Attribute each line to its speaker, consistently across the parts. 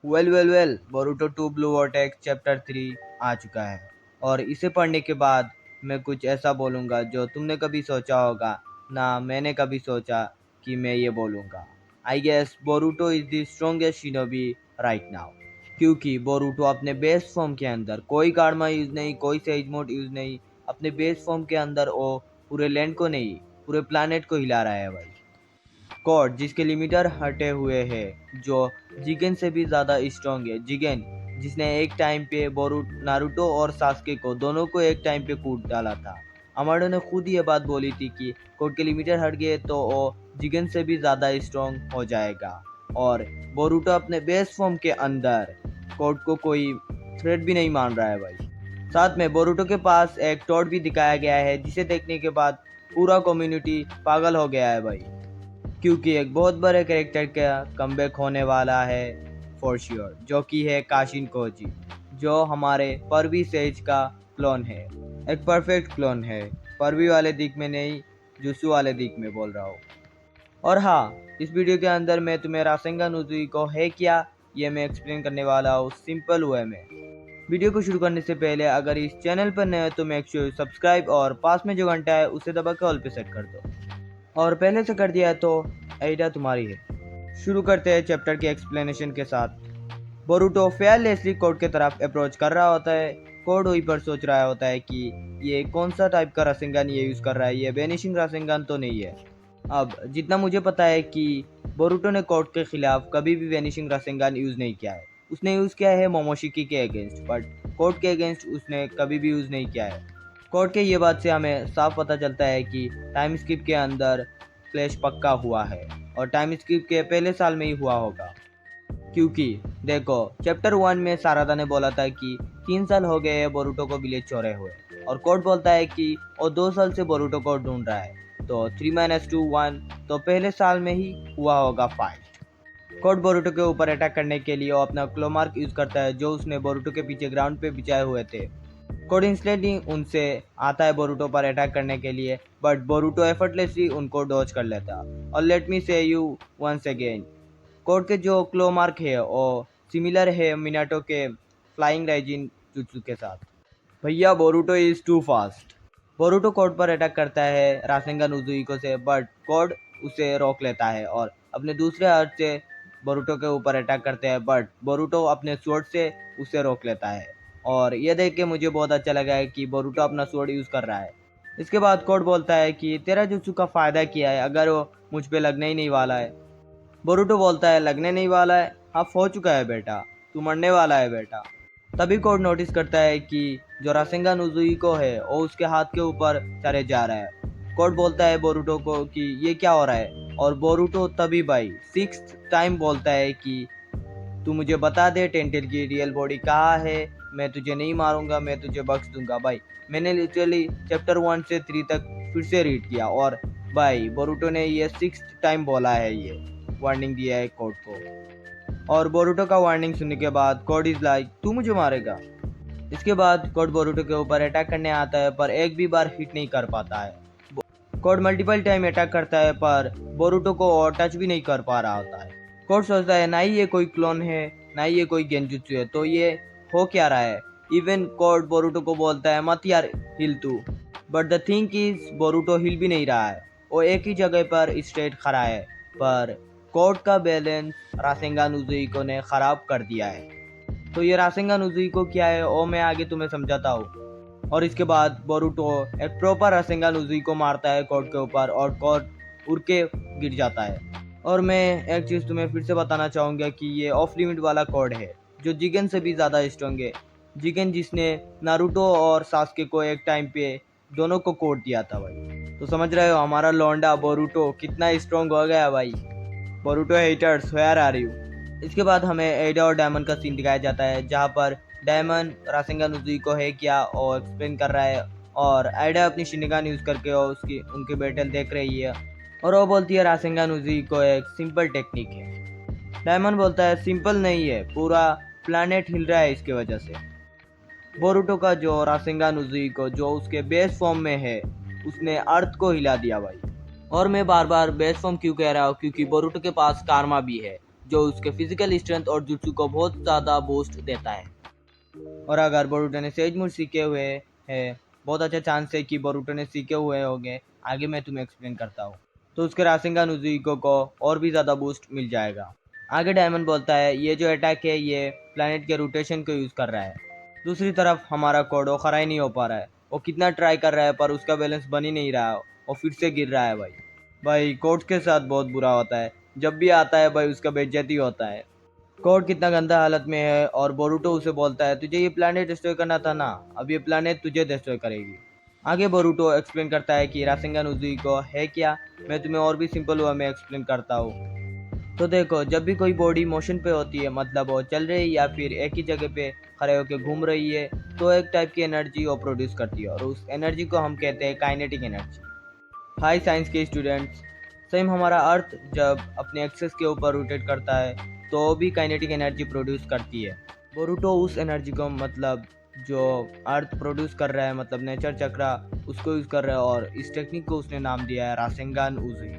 Speaker 1: Well Boruto 2 blue vertex chapter 3 आ चुका है और इसे पढ़ने के बाद मैं कुछ ऐसा बोलूँगा जो तुमने कभी सोचा होगा ना मैंने कभी सोचा कि मैं ये बोलूँगा। I guess Boruto is the strongest shinobi right now, क्योंकि बोरुटो अपने बेस्ट फॉर्म के अंदर कोई कारमा यूज़ नहीं, कोई सेज मोड यूज़ नहीं, अपने बेस्ट फॉर्म के अंदर वो पूरे लैंड को नहीं पूरे प्लानट को हिला रहा है भाई। कॉड जिसके लिमिटर हटे हुए हैं, जो जिगेन से भी ज़्यादा स्ट्रॉन्ग है। जिगेन जिसने एक टाइम पे नारुतो और सास्के को दोनों को एक टाइम पे कूट डाला था। अमाडो ने खुद ये बात बोली थी कि कोड के लिमिटर हट गए तो वो जिगेन से भी ज़्यादा स्ट्रॉन्ग हो जाएगा। और बोरुटो अपने बेस्ट फॉर्म के अंदर कोड को कोई थ्रेट भी नहीं मान रहा है भाई। साथ में बोरुटो के पास एक टॉड भी दिखाया गया है, जिसे देखने के बाद पूरा कम्युनिटी पागल हो गया है भाई, क्योंकि एक बहुत बड़े कैरेक्टर का कमबैक होने वाला है फॉर श्योर, जो कि है काशिन कोजी, जो हमारे परवी सेज का क्लोन है। एक परफेक्ट क्लोन है, परवी वाले दिक में नहीं, जुसु वाले दिक में बोल रहा हूँ। और हाँ, इस वीडियो के अंदर मैं तुम्हें रासेंगन उजुई को है क्या ये मैं एक्सप्लेन करने वाला हूँ सिंपल वे में। वीडियो को शुरू करने से पहले अगर इस चैनल पर नए हो तो मेक श्योर सब्सक्राइब और पास में जो घंटा है उसे दबा के ऑल पे सेट कर दो, और पहले से कर दिया है तो आइडिया तुम्हारी है। शुरू करते हैं चैप्टर के एक्सप्लेनेशन के साथ। बोरुटो फेयरलेसली कोड के तरफ अप्रोच कर रहा होता है। कोड वहीं पर सोच रहा होता है कि ये कौन सा टाइप का रासेंगन ये यूज़ कर रहा है, ये वेनिशिंग रासेंगन तो नहीं है। अब जितना मुझे पता है कि बोरुटो ने कोड के खिलाफ कभी भी वेनिशिंग रासेंगन यूज़ नहीं किया है। उसने यूज़ किया है मोमोशिकी के अगेंस्ट, बट कोड के अगेंस्ट उसने कभी भी यूज़ नहीं किया है। कोड के ये बात से हमें साफ पता चलता है कि टाइम स्किप के अंदर क्लैश पक्का हुआ है, और टाइम स्किप के पहले साल में ही हुआ होगा। क्योंकि देखो, चैप्टर 1 में सारादा ने बोला था कि 3 साल हो गए हैं बोरुटो को विलेज चोरे हुए, और कोड बोलता है कि वो 2 साल से बोरुटो को ढूंढ रहा है। तो 3 - 2 1, तो पहले साल में ही हुआ होगा फाइट। कोड बोरुटो के ऊपर अटैक करने के लिए वो अपना क्लोमार्क यूज करता है, जो उसने बोरुटो के पीछे ग्राउंड पे बिछाए हुए थे। कोड इंस्टेंटली उनसे आता है बोरुटो पर अटैक करने के लिए, बट बोरुटो एफर्टलेसली उनको डॉज कर लेता। और लेट मी से यू वंस अगेन, कोड के जो क्लो मार्क है वो सिमिलर है मिनाटो के फ्लाइंग राइजिन जुत्सु के साथ। भैया Boruto is too fast. Boruto Code पर अटैक करता है रासेंगन उजुइको से, बट कोड उसे रोक लेता है और अपने दूसरे हाथ से बोरुटो के ऊपर अटैक करते हैं, बट बोरुटो अपने स्वॉर्ड से उसे रोक लेता है। और ये देख के मुझे बहुत अच्छा लगा है कि बोरुटो अपना स्वॉर्ड यूज़ कर रहा है। इसके बाद कोड बोलता है कि तेरा जुत्सु का फ़ायदा किया है अगर वो मुझ पे लगने ही नहीं वाला है। बोरुटो बोलता है लगने नहीं वाला है, हाफ हो चुका है बेटा, तू मरने वाला है बेटा। तभी कोड नोटिस करता है कि जो रासेंगन उजुइको है वो उसके हाथ के ऊपर चढ़े जा रहा है। कोड बोलता है बोरुटो को कि ये क्या हो रहा है, और बोरुटो तभी भाई 6th टाइम बोलता है कि तू मुझे बता दे टेंटेल की रियल बॉडी कहाँ है, मैं तुझे नहीं मारूंगा, मैं तुझे बख्श दूंगा। भाई मैंने लिटरली चैप्टर 1 से 3 तक फिर से रीड किया, और भाई बोरुटो ने ये 6th टाइम बोला है, ये वार्निंग दिया है कोड को। और बोरुटो का वार्निंग सुनने के बाद कोड इज लाइक तू मुझे मारेगा। इसके बाद कोड बोरुटो के ऊपर अटैक करने आता है, पर एक भी बार हिट नहीं कर पाता है। कोड मल्टीपल टाइम अटैक करता है, पर बोरुटो को और टच भी नहीं कर पा रहा होता है। कोड सोचता है ना ही ये कोई क्लोन है ना ही ये कोई गेंजुत्सु है, तो ये हो क्या रहा है। इवन कोड बोरुटो को बोलता है मत यार हिल तू, but the thing is Boruto हिल भी नहीं रहा है, वो एक ही जगह पर स्ट्रेट खड़ा है। पर कोड का बैलेंस रासेंगन उजुइको ने खराब कर दिया है। तो ये रासेंगन उजुइको क्या है वो मैं आगे तुम्हें समझाता हूँ। और इसके बाद बोरुटो एक प्रॉपर रासेंगन उजुइको मारता है कोड के ऊपर, और कोड उड़ के गिर जाता है। और मैं एक चीज़ तुम्हें फिर से बताना चाहूँगा कि ये ऑफ लिमिट वाला कोड है, जो जिगन से भी ज़्यादा स्ट्रॉन्ग है। जिगन जिसने नारुतो और सास्के को एक टाइम पे दोनों को कोड दिया था भाई। तो समझ रहे हो हमारा लौंडा बोरुटो कितना स्ट्रॉन्ग हो गया भाई। Boruto haters where are you. इसके बाद हमें एडा और डायमंड का सीन दिखाया जाता है, जहाँ पर डायमंड रासेंगन उजुइको है क्या और एक्सप्लेन कर रहा है, और एडा अपनी शिनिगान यूज़ करके और उसकी उनके बैटल देख रही है, और वो बोलती है रासेंगन उजुइको एक सिंपल टेक्निक है। डायमंड बोलता है सिंपल नहीं है, पूरा प्लानेट हिल रहा है इसके वजह से। बोरुटो का जो रासेंगन उजुइको जो उसके बेस फॉर्म में है, उसने अर्थ को हिला दिया भाई। और मैं बार बार बेस फॉर्म क्यों कह रहा हूँ, क्योंकि बोरुटो के पास कारमा भी है, जो उसके फिजिकल स्ट्रेंथ और जुत्सु को बहुत ज़्यादा बूस्ट देता है। और अगर बोरुटो ने सेज मूव सीखे हुए है, बहुत अच्छा चांस है कि बोरुटो ने सीखे हुए होंगे, आगे मैं तुम्हें एक्सप्लेन करता हूँ, तो उसके रासेंगान उजुइको को और भी ज़्यादा बूस्ट मिल जाएगा। आगे डायमंड बोलता है ये जो अटैक है ये प्लैनेट के रोटेशन को यूज़ कर रहा है। दूसरी तरफ हमारा कोड वो खरा ही नहीं हो पा रहा है, वो कितना ट्राई कर रहा है पर उसका बैलेंस बन ही नहीं रहा है, वो फिर से गिर रहा है। भाई कोड के साथ बहुत बुरा होता है, जब भी आता है भाई उसका बेइज्जती होता है। कोड कितना गंदा हालत में है और बोरुटो उसे बोलता है तुझे ये प्लैनेट डिस्ट्रॉय करना था ना, अब ये प्लैनेट तुझे डिस्ट्रॉय करेगी। आगे बोरुटो एक्सप्लेन करता है कि रासेंगान उजुइको है क्या, मैं तुम्हें और भी सिंपल वे में एक्सप्लेन करता हूँ। तो देखो, जब भी कोई बॉडी मोशन पे होती है, मतलब वो चल रही है या फिर एक ही जगह पे खड़े होकर घूम रही है, तो एक टाइप की एनर्जी वो प्रोड्यूस करती है और उस एनर्जी को हम कहते हैं काइनेटिक एनर्जी। हाई साइंस के स्टूडेंट्स, सेम हमारा अर्थ जब अपने एक्सेस के ऊपर रोटेट करता है तो वो भी काइनेटिक एनर्जी प्रोड्यूस करती है। बोरुटो उस एनर्जी को, मतलब जो अर्थ प्रोड्यूस कर रहा है, मतलब नेचर चक्रा, उसको यूज़ कर रहा है और इस टेक्निक को उसने नाम दिया है रासेंगान उजुई।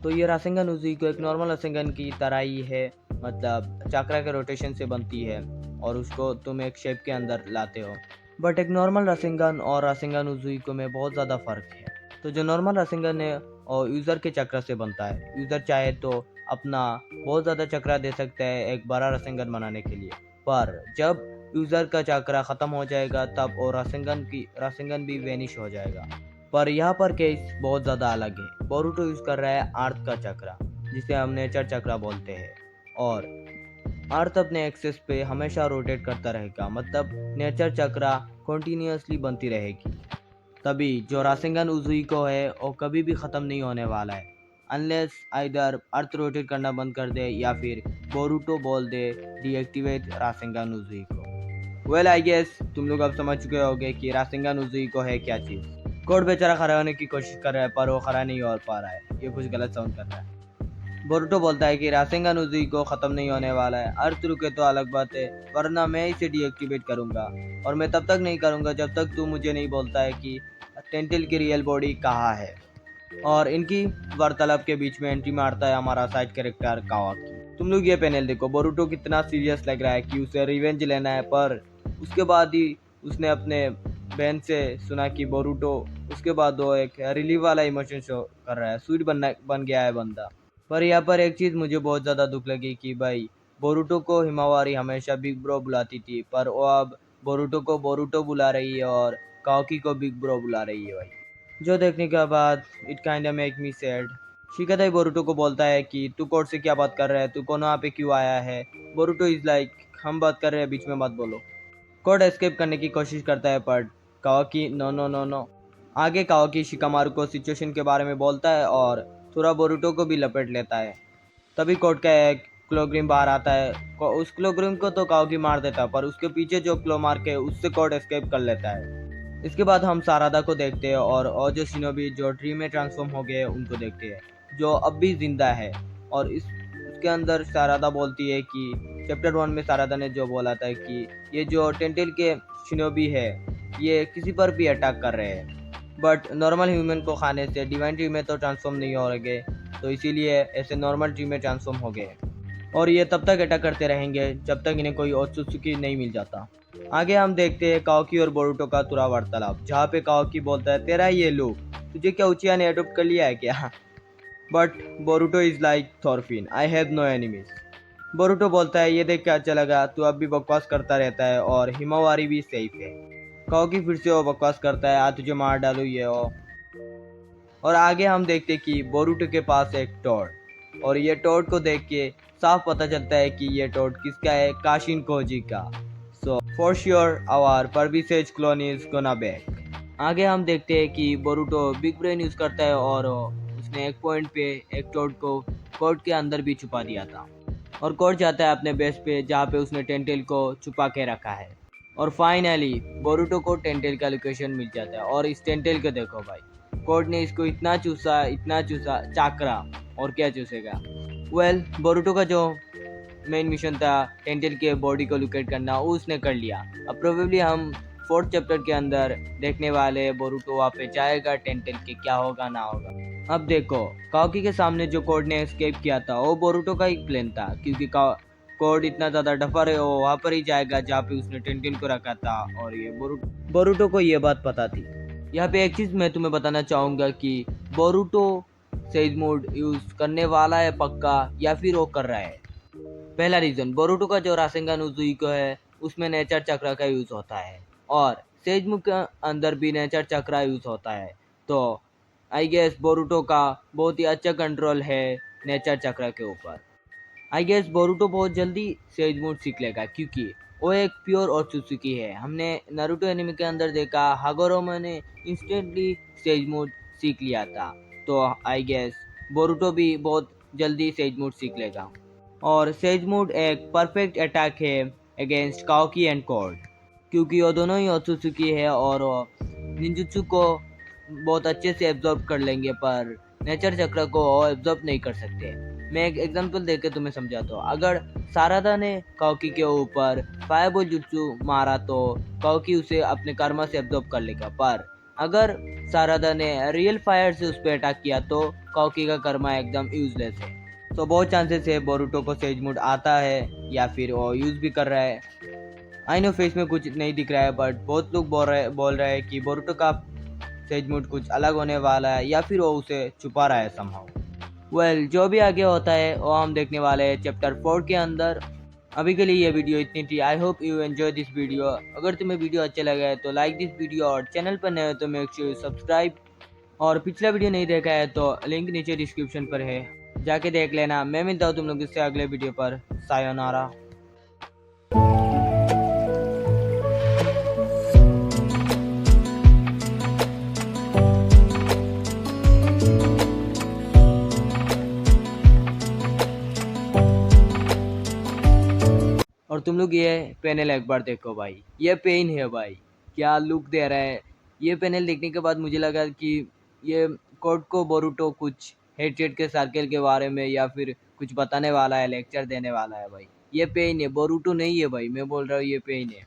Speaker 1: तो ये रासेंगन उजी को एक नॉर्मल रासेंगन की तरह ही है, मतलब चक्रा के रोटेशन से बनती है और उसको तुम एक शेप के अंदर लाते हो। बट एक नॉर्मल रासेंगन और रासेंगन उजी को में बहुत ज़्यादा फ़र्क है। तो जो नॉर्मल रासेंगन है और यूज़र के चक्र से बनता है। यूज़र चाहे तो अपना बहुत ज़्यादा चक्रा दे सकता है एक बड़ा रासेंगन बनाने के लिए, पर जब यूज़र का चक्रा ख़त्म हो जाएगा तब वो रासेंगन भी वेनिश हो जाएगा। पर यहाँ पर केस बहुत ज़्यादा अलग है। बोरुटो यूज़ कर रहा है अर्थ का चक्रा, जिसे हम नेचर चक्रा बोलते हैं, और अर्थ अपने एक्सेस पे हमेशा रोटेट करता रहेगा, मतलब नेचर चक्रा कॉन्टीन्यूसली बनती रहेगी। तभी जो रासेंगन उजुइको है वो कभी भी ख़त्म नहीं होने वाला है, अनलेस आइदर अर्थ रोटेट करना बंद कर दे या फिर बोरुटो बोल दे डीएक्टिवेट रासेंगन उजुइको। वेल आई गेस तुम लोग अब समझ चुके होगे कि रासेंगन उजुइको है क्या चीज़। कोड बेचारा खड़ा होने की कोशिश कर रहा है पर वो खड़ा नहीं हो पा रहा है, ये कुछ गलत साउंड कर रहा है। बोरुटो बोलता है कि रासेंगन उजी को ख़त्म नहीं होने वाला है, अर्थ रुके तो अलग बात है, वरना मैं इसे डीएक्टिवेट करूंगा, और मैं तब तक नहीं करूंगा जब तक तू मुझे नहीं बोलता है कि टेंटिल की रियल बॉडी कहाँ है। और इनकी वार्तालाप के बीच में एंट्री मारता है हमारा साइड कैरेक्टर कावाकी। तुम लोग ये पैनल देखो, बोरुटो कितना सीरियस लग रहा है कि उसे रिवेंज लेना है, पर उसके बाद ही उसने अपने बहन से सुना कि बोरुटो, उसके बाद वो एक रिलीव वाला इमोशन शो कर रहा है, स्वीट बन गया है बंदा। पर यहाँ पर एक चीज़ मुझे बहुत ज़्यादा दुख लगी कि भाई बोरुटो को हिमावारी हमेशा बिग ब्रो बुलाती थी, पर वो अब बोरुटो को बोरुटो बुला रही है और काओकी को बिग ब्रो बुला रही है भाई। जो देखने के बाद it kinda make me sad. Shikadai Boruto को बोलता है कि तू कोर्ट से क्या बात कर रहा है, तू कोनोहा पे क्यों आया है। बोरुटो इज लाइक हम बात कर रहे हैं, बीच में मत बोलो। कोड एस्केप करने की कोशिश करता है पर Kawaki no no no no. आगे कावाकी शिकामारू को सिचुएशन के बारे में बोलता है और थोड़ा बोरुटो को भी लपेट लेता है। तभी कोड का एक क्लोग्रिम बाहर आता है, उस क्लोग्रिम को तो कावाकी मार देता है, पर उसके पीछे जो क्लो मार के उससे कोड एस्केप कर लेता है। इसके बाद हम सारादा को देखते हैं और जो शिनोबी जो ट्री में ट्रांसफॉर्म हो गए उनको देखते हैं, जो अब भी जिंदा है। और इसके अंदर सारादा बोलती है कि चैप्टर 1 में सारादा ने जो बोला था कि ये जो टेंटेल के शिनोबी है ये किसी पर भी अटैक कर रहे हैं, बट नॉर्मल ह्यूमन को खाने से डिवाइन ट्री में तो ट्रांसफॉर्म नहीं हो गए, तो इसीलिए ऐसे नॉर्मल ट्री में ट्रांसफॉर्म हो गए, और ये तब तक अटैक करते रहेंगे जब तक इन्हें कोई ओत्सुत्सुकी नहीं मिल जाता। आगे हम देखते हैं काओकी और बोरुटो का तुरा वार्तालाप, जहाँ पे काओकी बोलता है तेरा ये लुक, तुझे क्या उचिया ने अडॉप्ट कर लिया है क्या। But Boruto is like Thorfinn, I have no enemies. Boruto बोलता है ये देख के अच्छा लगा, तू अब भी बकवास करता रहता है और हिमावारी भी सेफ है। काओकी फिर से वो बकवास करता है, आ तुझे मार डालू ये हो। और आगे हम देखते कि बोरुटो के पास एक टोड, और ये टोड को देख के साफ पता चलता है कि ये टोड किसका है, काशिन कोजी का। So for sure our previous clone is gonna back. आगे हम देखते हैं कि बोरुटो बिग ब्रेन यूज करता है और उसने एक पॉइंट पे एक टोड को कोर्ट के अंदर भी छुपा दिया था, और कोर्ट जाता है अपने बेस पे जहाँ पे उसने टेंटेल को छुपा के रखा है। और फाइनली बोरुटो को टेंटेल का लोकेशन मिल जाता है, और इस टेंटेल को देखो भाई, कोर्ट ने इसको इतना चूसा चाकरा, और क्या चूसेगा। वेल बोरुटो का जो मेन मिशन था टेंटेल के बॉडी को लोकेट करना, वो उसने कर लिया। अब प्रोबेबली हम 4th चैप्टर के अंदर देखने वाले बोरुटो वहाँ पे जाएगा, टेंटेल के क्या होगा ना होगा। अब देखो, काओकी के सामने जो कोड ने एस्केप किया था वो बोरुटो का ही प्लान था, क्योंकि कोड इतना ज्यादा डफर है, वो वहां पर ही जाएगा जहाँ पे उसने टिनटिन को रखा था, और ये बोरुटो को ये बात पता थी। यहाँ पे एक चीज मैं तुम्हें बताना चाहूंगा कि बोरुटो सेज मोड यूज करने वाला है पक्का, या फिर वो कर रहा है। पहला रीजन, बोरुटो का जो रासेंगान उजुइको है उसमें नेचर चक्र का यूज होता है, और सेजमू के अंदर भी नेचर चक्र यूज होता है। तो आई गेस बोरुटो का बहुत ही अच्छा कंट्रोल है नेचर चक्र के ऊपर। आई गेस बोरुटो बहुत जल्दी सेज मोड सीख लेगा, क्योंकि वो एक प्योर ओत्सुकी है। हमने नारुतो एनिमे के अंदर देखा, हागोरोमा ने इंस्टेंटली सेज मोड सीख लिया था। तो आई गेस बोरुटो भी बहुत जल्दी सेज मोड सीख लेगा। और सेज मोड एक परफेक्ट अटैक है अगेंस्ट काओकी एंड कोड, क्योंकि वो दोनों ही ओत्सुकी है और निंजुत्सु को बहुत अच्छे से एब्जॉर्ब कर लेंगे, पर नेचर चक्र को वो एब्जॉर्ब नहीं कर सकते। मैं एक एग्जांपल देके तुम्हें समझाता हूँ। अगर सारादा ने काओकी के ऊपर फायरबॉल जुत्सु मारा तो काओकी उसे अपने कर्मा से एब्जॉर्ब कर लेगा, पर अगर सारादा ने रियल फायर से उस पर अटैक किया तो काओकी का कर्मा एकदम यूजलेस है। तो बहुत चांसेस है बोरुटो को सेज मोड आता है, या फिर वो यूज भी कर रहा है। आई नो फेस में कुछ नहीं दिख रहा है, बट बहुत लोग बोल रहे हैं कि बोरुटो का सेज मोड कुछ अलग होने वाला है, या फिर वो उसे छुपा रहा है समहाउ। वेल, जो भी आगे होता है वो हम देखने वाले हैं चैप्टर 4 के अंदर। अभी के लिए ये वीडियो इतनी थी। I hope you enjoy this video. अगर तुम्हें वीडियो अच्छा लगा है तो लाइक दिस वीडियो, और चैनल पर नए हो तो मेक श्योर सब्सक्राइब। और पिछला वीडियो नहीं देखा है तो लिंक नीचे डिस्क्रिप्शन पर है, जाके देख लेना। मैं मिलता हूँ तुम लोग से अगले वीडियो पर। सायोनारा। और तुम लोग ये पैनल एक बार देखो भाई, ये पेन है भाई, क्या लुक दे रहा है। ये पैनल देखने के बाद मुझे लगा कि ये कोड को बोरुटो कुछ हेड के सर्कल के बारे में या फिर कुछ बताने वाला है, लेक्चर देने वाला है भाई। ये पेन है, बोरुटो नहीं है भाई, मैं बोल रहा हूँ ये पेन है।